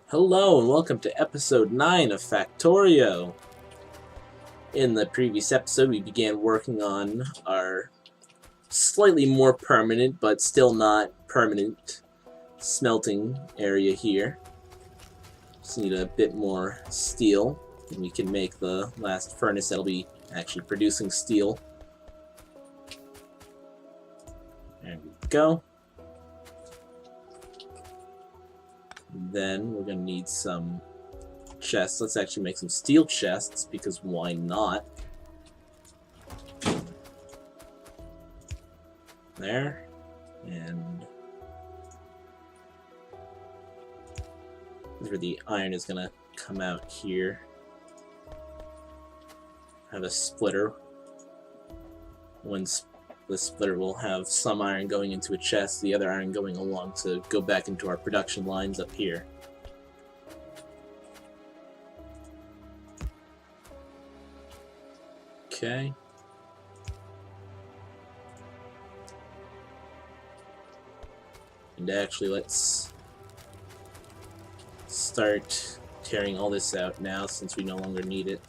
Hello and welcome to episode 9 of Factorio. In the previous episode we began working on our slightly more permanent but still not permanent smelting area here. Just need a bit more steel and we can make the last furnace that'll be actually producing steel. There we go. Then we're going to need some chests. Let's actually make some steel chests, because why not? There. And where the iron is going to come out here. Have a splitter. The splitter will have some iron going into a chest, the other iron going along to go back into our production lines up here. Okay. And actually, let's start tearing all this out now since we no longer need it.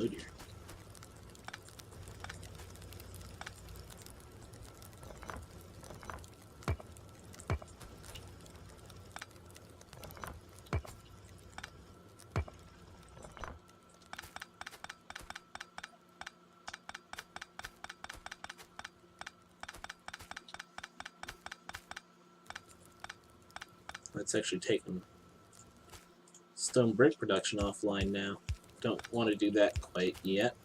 Oh dear. Let's actually take stone brick production offline now. Don't want to do that quite yet.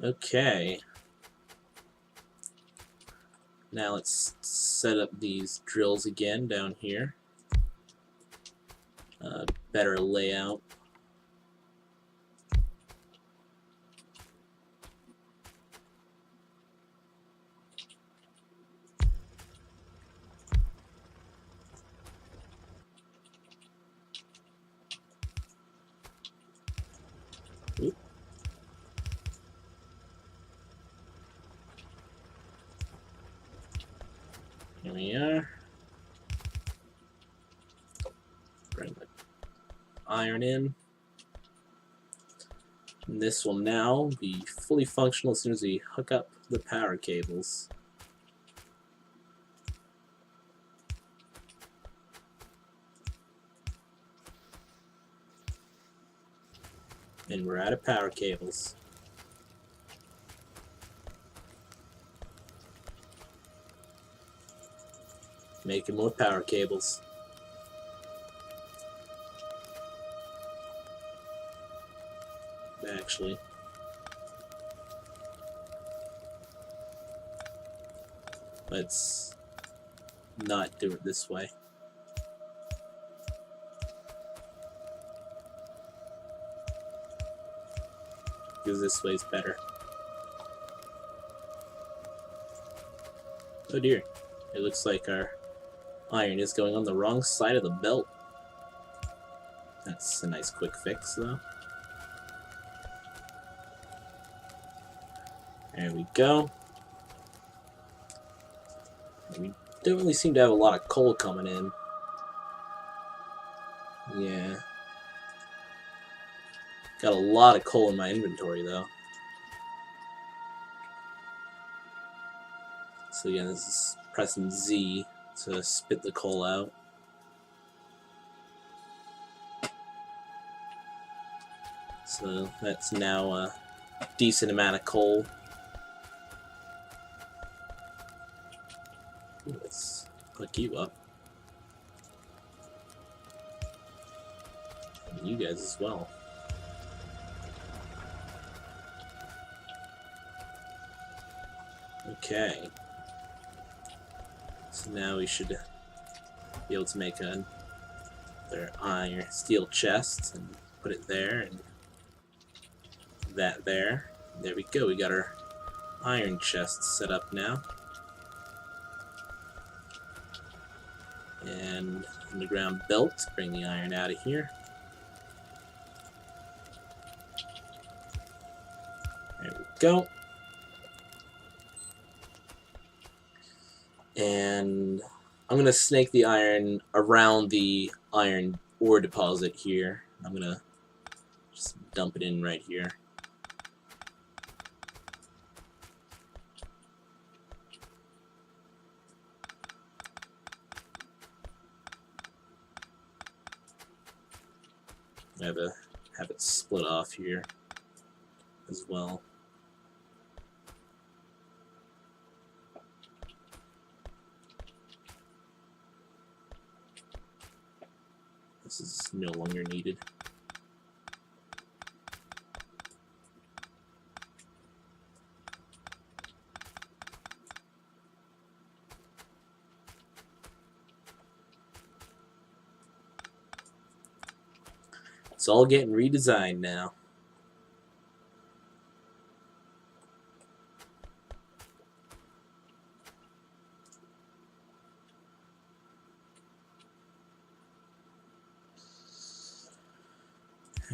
Okay. Now let's set up these drills again down here. Better layout. Oop. Here we are. Bring the iron in. And this will now be fully functional as soon as we hook up the power cables. And we're out of power cables. Making more power cables. Actually. Let's not do it this way. Because this way is better. Oh dear. It looks like our iron is going on the wrong side of the belt. That's a nice quick fix though. There we go. We don't really seem to have a lot of coal coming in. Yeah. Got a lot of coal in my inventory though. So yeah, this is pressing Z to spit the coal out. So that's now a decent amount of coal. Let's hook you up. And you guys as well. Okay. So now we should be able to make another iron steel chest and put it there and that there. There we go. We got our iron chest set up now. And underground belt to bring the iron out of here. There we go. And I'm going to snake the iron around the iron ore deposit here. I'm going to just dump it in right here. I have it split off here as well. This is no longer needed. It's all getting redesigned now.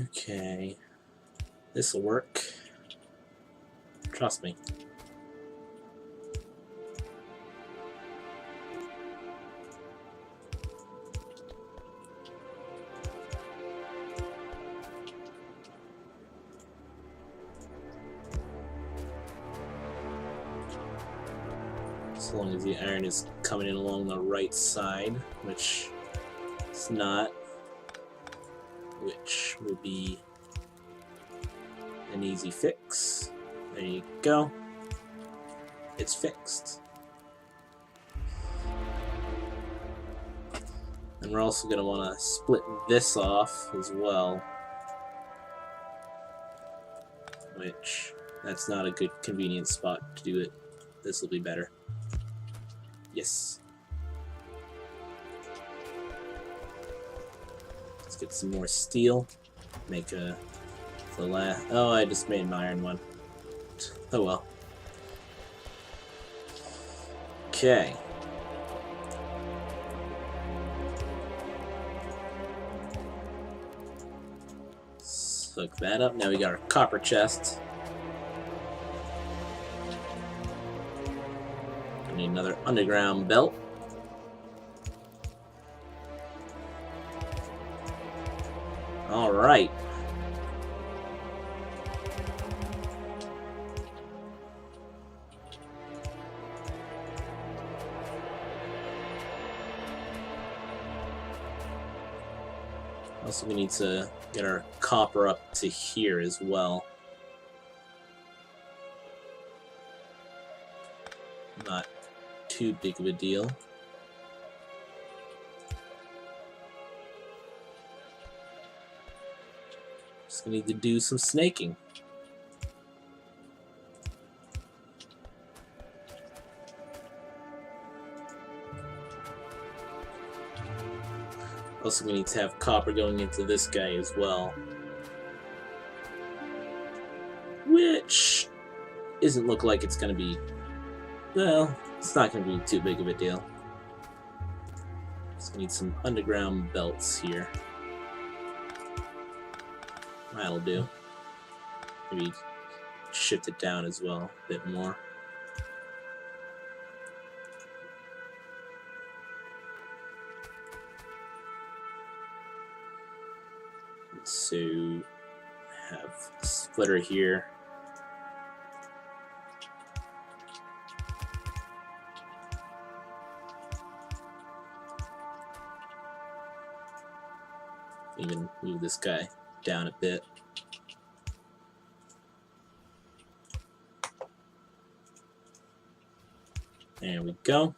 Okay, this'll work. Trust me. As long as the iron is coming in along the right side, which it's not, which will be an easy fix. There you go. It's fixed. And we're also going to want to split this off as well, which that's not a good convenient spot to do it. This will be better. Yes. Let's get some more steel. Make a oh, I just made an iron one. Oh well. Okay. Let's hook that up. Now we got our copper chest. We need another underground belt. All right. Also, we need to get our copper up to here as well. Not too big of a deal. Just gonna need to do some snaking. Also, we need to have copper going into this guy as well, which isn't look like it's gonna be. Well, it's not gonna be too big of a deal. Just need some underground belts here. That'll do. Maybe shift it down as well a bit more. So have a splitter here. Even move this guy down a bit. There we go.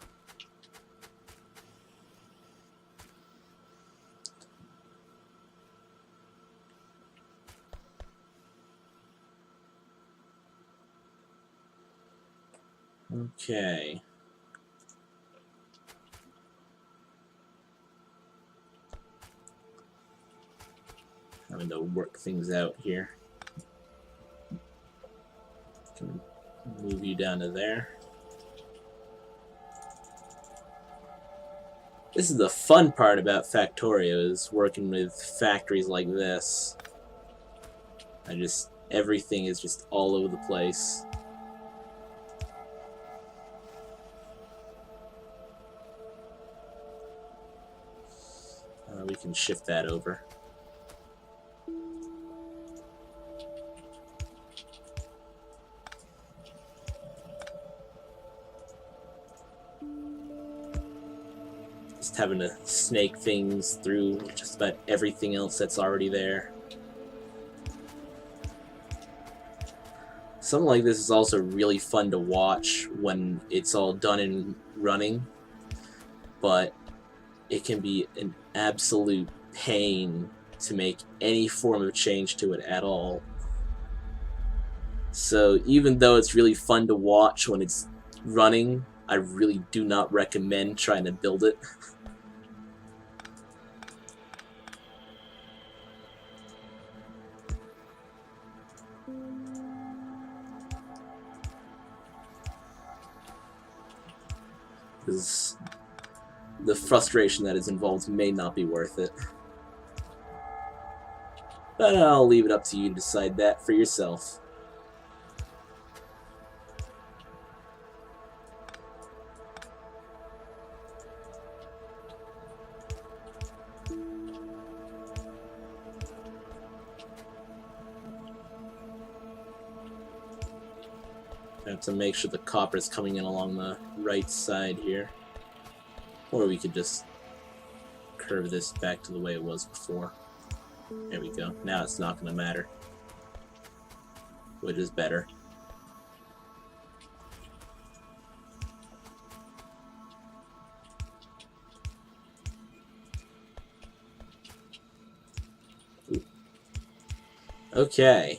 Okay. Having to work things out here. Can move you down to there. This is the fun part about Factorio, is working with factories like this. Everything is just all over the place. We can shift that over. Just having to snake things through just about everything else that's already there. Something like this is also really fun to watch when it's all done and running, but it can be an absolute pain to make any form of change to it at all. So even though it's really fun to watch when it's running, I really do not recommend trying to build it. Because the frustration that is involved may not be worth it. But I'll leave it up to you to decide that for yourself. I have to make sure the copper is coming in along the right side here. Or we could just curve this back to the way it was before. There we go. Now it's not going to matter. Which is better. Ooh. Okay.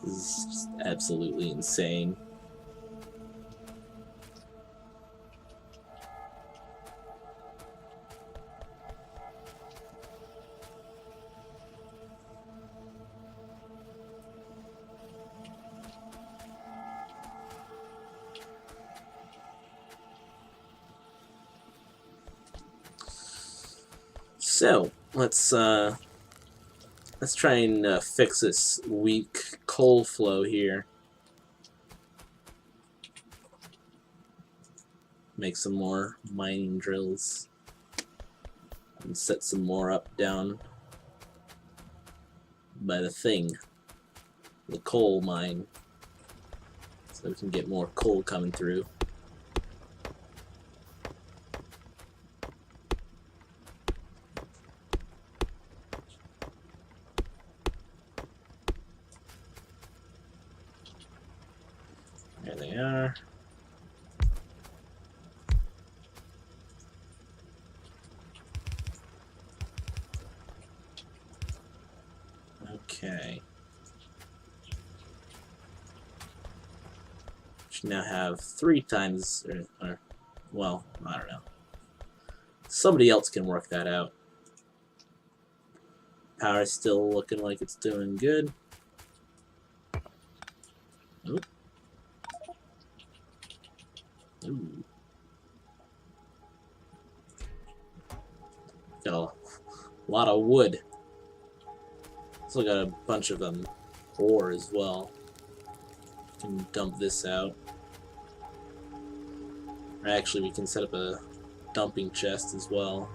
This is just absolutely insane. So let's try and fix this weak coal flow here. Make some more mining drills and set some more up down by the thing, the coal mine, so we can get more coal coming through. There they are. Okay. Should now have 3 times, or well, I don't know. Somebody else can work that out. Power's still looking like it's doing good. Oop. Ooh. Got a lot of wood. Still got a bunch of ore as well. Can dump this out. Or actually, we can set up a dumping chest as well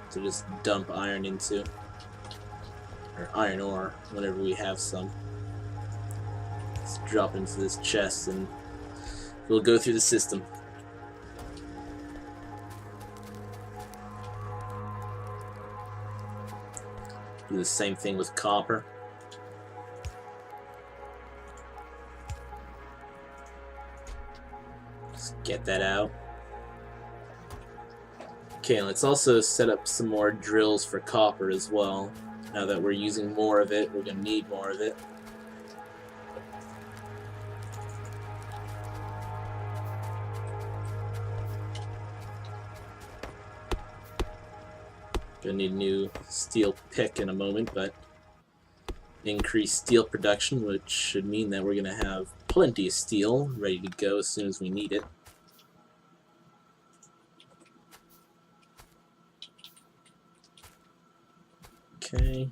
to just dump iron into, or iron ore whenever we have some. Let's drop into this chest and we'll go through the system. Do the same thing with copper. Just get that out. Okay, let's also set up some more drills for copper as well. Now that we're using more of it, we're going to need more of it. Gonna need a new steel pick in a moment, but increase steel production, which should mean that we're going to have plenty of steel ready to go as soon as we need it. Okay.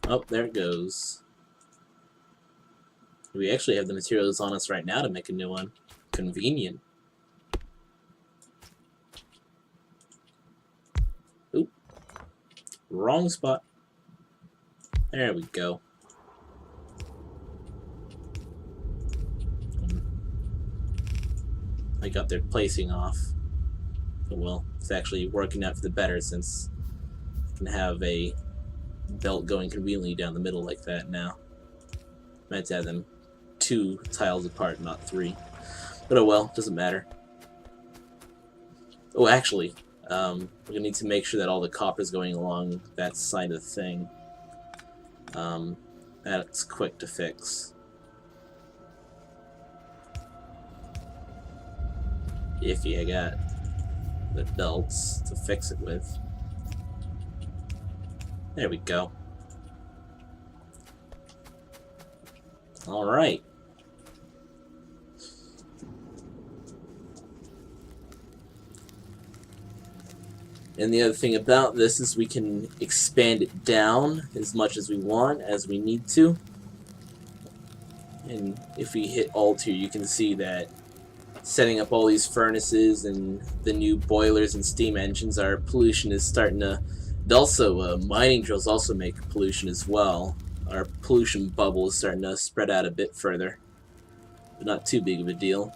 Oh, there it goes. We actually have the materials on us right now to make a new one. Convenient. Oop. Wrong spot. There we go. I got their placing off. But well, it's actually working out for the better since I can have a belt going conveniently down the middle like that now. I meant to have them 2 tiles apart, not 3. But oh well, doesn't matter. Oh, actually, we're gonna need to make sure that all the copper is going along that side of the thing. That's quick to fix. If you got the belts to fix it with. There we go. Alright. And the other thing about this is we can expand it down as much as we want, as we need to. And if we hit Alt here, you can see that setting up all these furnaces and the new boilers and steam engines, our pollution is starting to... And also, mining drills also make pollution as well. Our pollution bubble is starting to spread out a bit further. But not too big of a deal.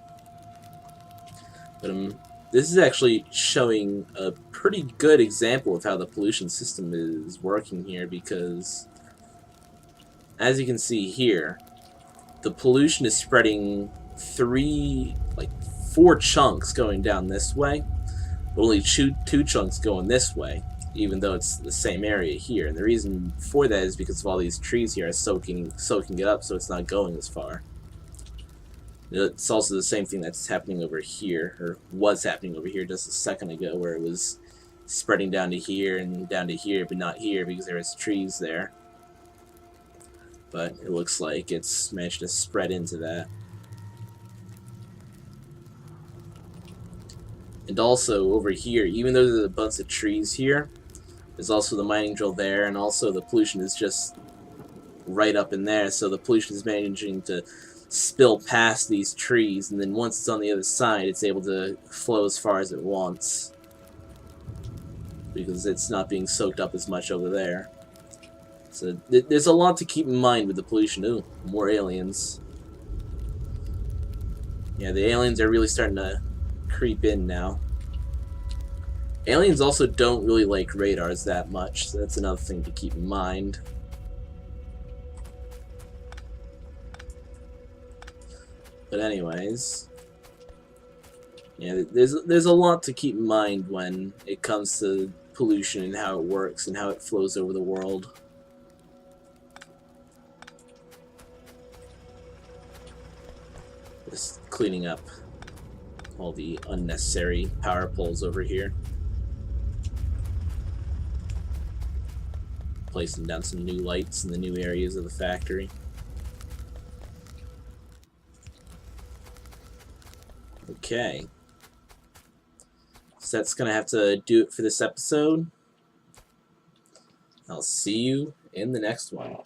But this is actually showing a pretty good example of how the pollution system is working here, because as you can see here, the pollution is spreading 4 chunks going down this way, but only 2 chunks going this way, even though it's the same area here. And the reason for that is because of all these trees here are soaking it up, so it's not going as far. It's also the same thing that's happening over here, or was happening over here just a second ago, where it was spreading down to here and down to here, but not here because there was trees there. But it looks like it's managed to spread into that. And also over here, even though there's a bunch of trees here, there's also the mining drill there, and also the pollution is just right up in there, so the pollution is managing to spill past these trees, and then once it's on the other side, it's able to flow as far as it wants, because it's not being soaked up as much over there. So there's a lot to keep in mind with the pollution. Ooh, more aliens. Yeah, the aliens are really starting to creep in now. Aliens also don't really like radars that much, so that's another thing to keep in mind. But anyways, yeah, there's a lot to keep in mind when it comes to pollution and how it works and how it flows over the world. Just cleaning up all the unnecessary power poles over here. Placing down some new lights in the new areas of the factory. Okay. So that's gonna have to do it for this episode. I'll see you in the next one.